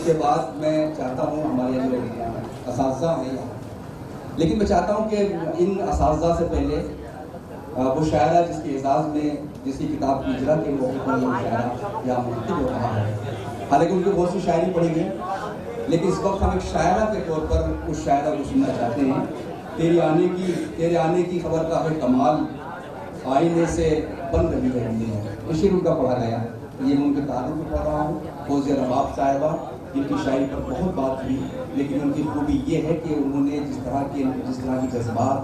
उसके बाद मैं चाहता हूँ हमारे जो असातिज़ा हैं यहाँ, लेकिन मैं चाहता हूँ कि इन असातिज़ा से पहले वो शायरा जिसके एजाज़ में जिसकी किताब की इजरा के मौके पर वो शायरा या मुख्तलिफ हो रहा है, हालांकि उनकी बहुत सी शायरी पढ़ी गई, लेकिन इस वक्त हम एक शायरा के तौर पर उस शायरा को सुनना चाहते हैं। तेरे आने की खबर का है कमाल, आईने से बन रही है। इस शेर उनका पढ़ा गया, ये मैं उनके तारुफ में पढ़ रहा हूँ। फौजिया रबाब साहिबा, इनकी शायरी पर बहुत बात हुई, लेकिन उनकी खूबी ये है कि उन्होंने जिस तरह की जज्बात,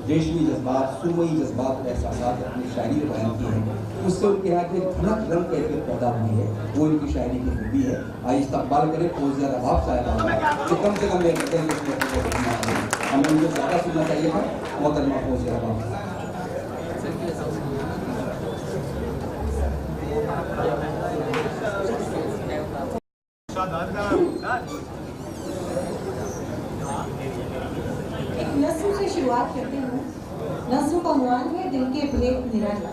रेशमी जज्बात, सुरमई जज्बात और एहसासात अपनी शायरी में बयान की है, उससे उनके यहाँ की धड़क रंग कैफियत पैदा हुई है, वो इनकी शायरी की खूबी है। आइए इस्तकबाल करें फौजिया रबाब साहिबा, जो कम से कम हमें उनको ज़्यादा सुनना चाहिए था। मोहतरमा फौजिया रबाब। एक नस्ल से शुरुआत करते हैं। नस्ल का उन्वान है दिल के भेद निराले।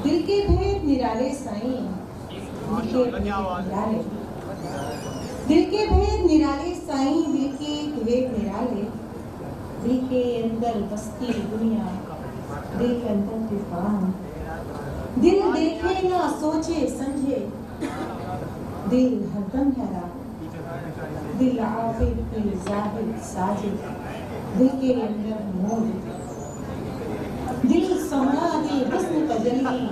दिल के भेद निराले साईं, दिल के निराले, दिल के भेद निराले साईं, दिल के भेद निराले, दिल के अंदर बसती दुनिया, दिल के अंदर तूफान, दिल देखे ना सोचे समझे, दिल हरदम हैरान, दिल आबिद दिल जाहिद साजिद, दिल के अंदर नूर, दिल समा दे हुस्न तजल्ली,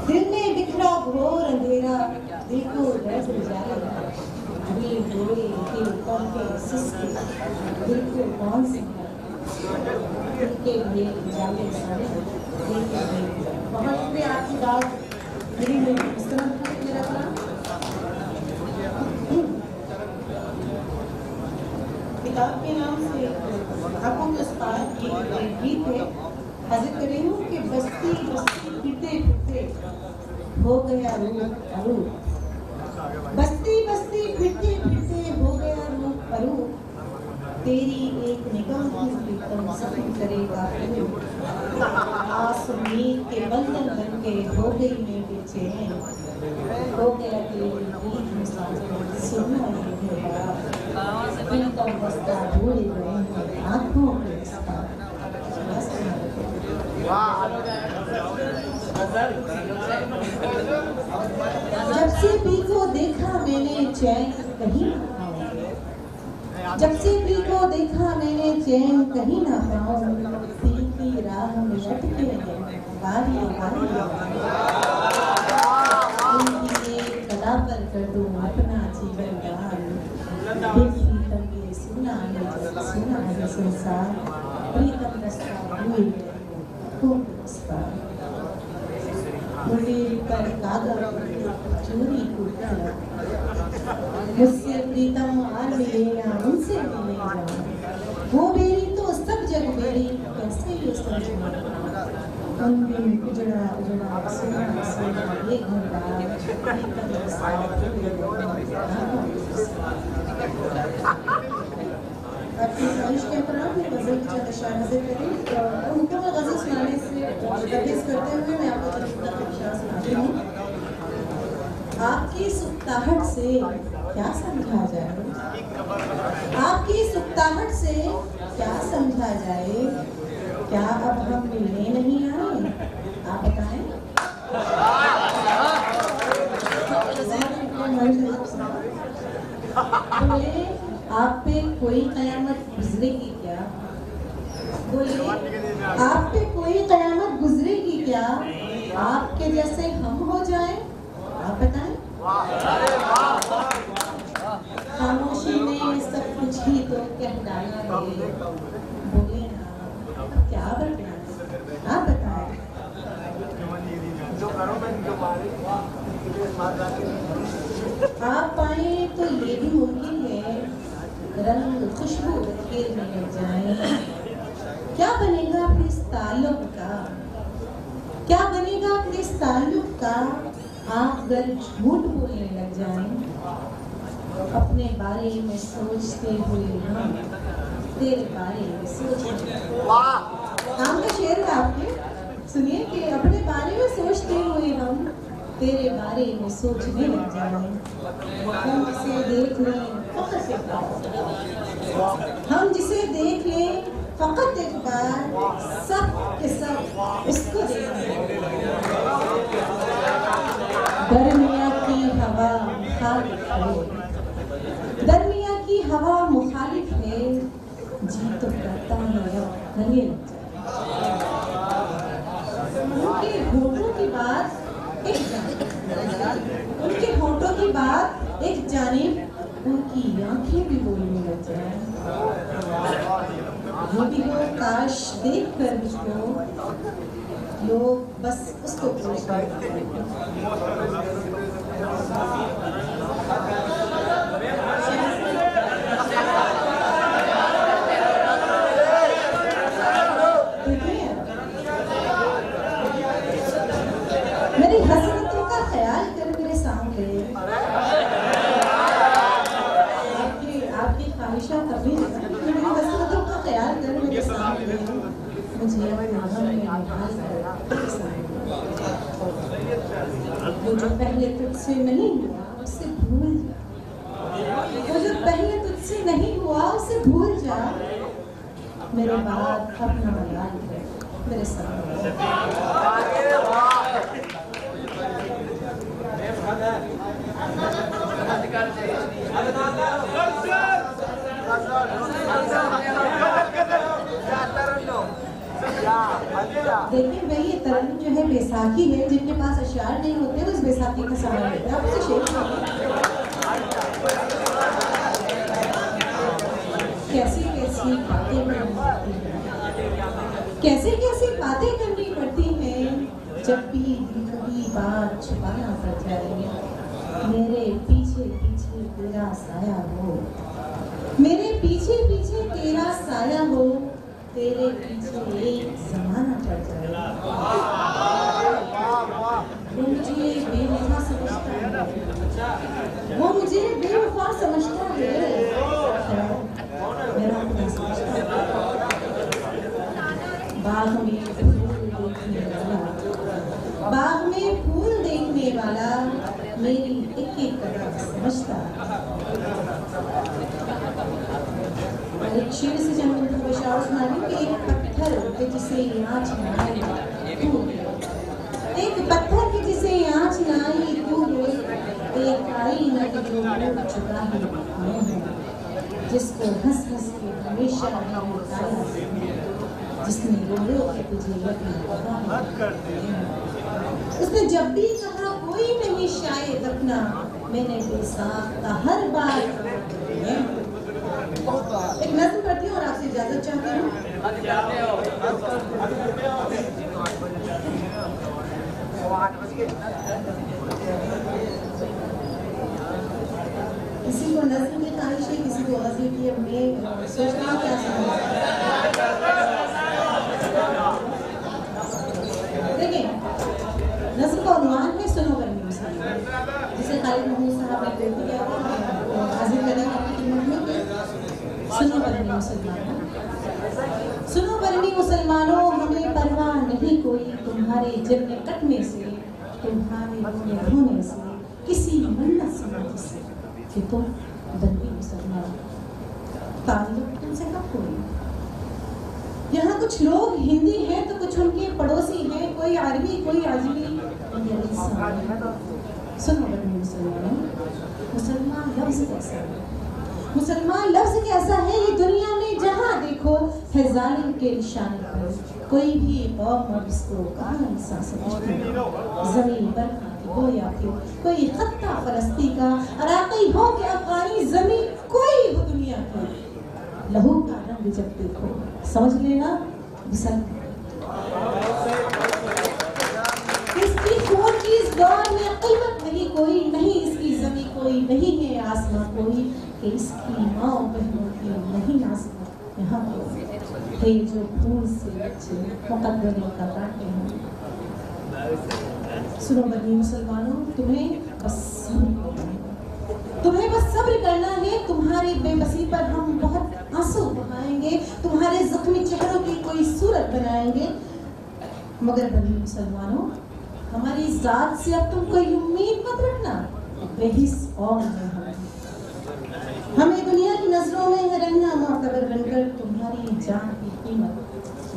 दिल में बिखरा घोर अंधेरा, दिल को दर्द जाए, दिल रोए दिल पंखे सिसके, दिल को कौन संभाले, दिल के लिए जाले सारे, दिल के लिए बहुत से आपकी बात मेरी इस तरह मेरा कलाम किताब के नाम से आपको मुस्कान की गीत है। हाजिर कर रही हूँ कि बस्ती बस्ती फिरते फिरते हो गया रूप अरूप, बस्ती बस्ती फिरते फिरते हो गया रूप अरूप, तेरी एक निगाह की प्रीतम सफर करेगा आस उम्मीद के बंधन बन के हो गई मैं बेचैन, हो गया तेरी गीत मुसाफिर सुनना ये है प्रीतम बस्ता भूल गए हैं आंखों के रास्ता। जब से पी को देखा मैंने चैन कहीं ना पाऊं, जब से पी को देखा मैंने चैन कहीं ना पाऊं, पी की राह में लटके हैं बारी बारी, उनकी एक कला पर कर दूं अपना जीवन दान, प्रीतम के सुना है संसार, प्रीतम रास्ता भूल खूब रास्ता, मुंडेर पर कागज चोरी कुर्ता, मुझसे प्रीतम आन मिलेगा उनसे मिलेगा, वो मेरी तो सब जग मेरी कैसे ये समझना, उनमें उजड़ा उजड़ा सुना सुना ये घंटा, प्रीतम रास्ता आपकी ख्वाहिश के अपराध में गज़ल की चंद अशार हाज़िर करें। मुकम्मल गज़ल सुनाने से गुरेज करते हुए मैं आपको चंद अशार सुनाती हूँ। आपकी सुक्ताहट से क्या समझा जाए, आपकी सुक्ताहट से क्या समझा जाए, क्या अब हम मिलने नहीं आए, आप बताएं। बोले आप पे कोई कयामत गुजरेगी क्या, बोले आप पे कोई कयामत गुजरेगी क्या, आपके जैसे हम हो जाएं, आप बताएं। खामोशी में सब कुछ ही तो कह डाला है, बोले ना क्या बताएं, आप बताएं। आप पाए तो ये भी मुमकिन है रंग खुशबू खेल में लग जाए, क्या बनेगा फिर इस ताल्लुक का, क्या बनेगा फिर इस ताल्लुक का, आप अगर झूठ बोलने लग जाएं, अपने बारे में सोचते हुए हम तेरे बारे में सोचते, नाम का शेर है आपके, सुनिए कि अपने बारे में सोचते हुए हम तेरे बारे में सोचने लग जाए। हम जिसे देख लें फकत एक बार, हम जिसे देख लें फकत एक बार, सब के सब उसको देखें। दरमिया की हवा मुखालिफ है, दरमिया की हवा मुखालिफ है, जी तो करता है अब गले लग जाए। उनके होठों की बात एक जानिब, उनके होठों की बात एक जानिब, उनकी आंखें भी बोलने लग जाए। वो भी हो काश देख कर मुझको लोग बस उसको पूछते मेरी हसरतों का ख्याल कर मेरे सामने, आपकी ख्वाहिशा कभी मेरी हसरतों का ख्याल कर मेरे सामने, मुझे अपना गम में निभाल कर सामने। वो जो पहले तुझसे नहीं हुआ उसे भूल जा, वो जो पहले तुझसे नहीं हुआ उसे भूल जा, मेरे बाद अपना मलाल कर मेरे सामने। देखिए भाई, ये तरन्नुम जो है बैसाखी है, जिनके पास अशार नहीं होते वो इस बैसाखी का सवाल लेते हैं। आप उसे शेर कैसी कैसी बातें करनी पड़ती हैं, कैसी कैसी बातें करनी पड़ती हैं, जब भी दिल की बात छुपाना पड़ जाए। मेरे पीछे पीछे तेरा साया हो, मेरे पीछे पीछे तेरा साया हो, तेरे पीछे एक ज़माना पड़ जाए। वो मुझे बेवफा समझता है, वो मुझे बेवफा समझता है, मेरा खुदा समझता है। बाग में फूल देखने वाला, बाग में फूल देखने वाला मेरी एक एक कदम समझता है। एक शेर से जन्म बशार सुनाने कि एक पत्थर के जिसे आँच नाई तू, एक पत्थर के जिसे आँच नाई तू हो, एक आईना के जो टूट चुका है मैं हूँ, जिसको हंस हंस के हमेशा बताया, जिसने रो रो के तुझे यकीन होगा। उसने जब भी कहा कोई नहीं शायद अपना, मैंने बेसाख्ता हर बार एक नज़्म पढ़ती हूँ और आपसे इजाजत चाहती हूँ। किसी को नज़्म की ख्वाहिश है, किसी को गज़ल की, अब मैं सोचती हूँ क्या देखिए, नज़्म का उन्वान है सुनो बनी मुसलमान, जिसे खालिद महमूद साहब ने बोल दिया हाजिर करेंगे आपकी खिदमत में कि सुनो बरनी मुसलमानों, सुनो बरनी मुसलमानों, हमें परवाह नहीं कोई तुम्हारे जन्म कटने से, तुम्हारे रोने से, किसी मन्नत समझ से कि तुम बरनी मुसलमान, ताल्लुक तुमसे कब कोई। यहाँ कुछ लोग हिंदी हैं तो कुछ उनके पड़ोसी हैं, कोई अरबी कोई अजमी। सुनो बरनी मुसलमानों, मुसलमान लफ्ज़ कैसा है, मुसलमान लफ्ज़ कैसा है, ये दुनिया में जहाँ देखो है जालिम के निशाने पर, कोई भी कौम अब इसको कहाँ इंसान समझती है। ज़मीन पर हो या फिर कोई खत्ता फलस्ती का, अराकी हो क्या अफगानी, ज़मीन कोई हो दुनिया की, लहू का रंग जब देखो समझ लेना मुसलमान। इसकी खून की इस दौर में कीमत नहीं कोई, नहीं इसकी ज़मीन कोई, नहीं है आसमां कोई, कि इसकी माँ बहनों की नहीं आसमां यहाँ कोई है, जो फूल से बच्चे मुकद्दर का काटे हैं। सुनो बनी मुसलमानों, तुम्हें बस सब्र करना है, तुम्हारी बेबसी पर हम बहुत आंसू बहाएंगे, तुम्हारे जख्मी चेहरों की कोई सूरत बनाएंगे, मगर बनी मुसलमानों हमारी जात से अब तुम कोई उम्मीद मत रखना, बेहिस और हमें दुनिया की नजरों में है रहना मोतबर बनकर, तुम्हारी जान की कीमत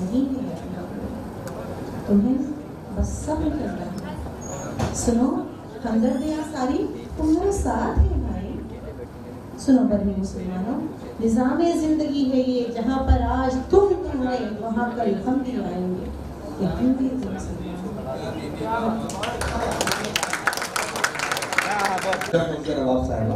नहीं है, तुम्हें बस सब्र करना है। सुनो हमदर्द सारी तुम्हारे साथ है भाई। सुनो बरमी मुसलमानों, निज़ाम जिंदगी है ये, जहाँ पर आज तुम आए वहाँ कल हम भी आएंगे, ये हम भी नवाब साहब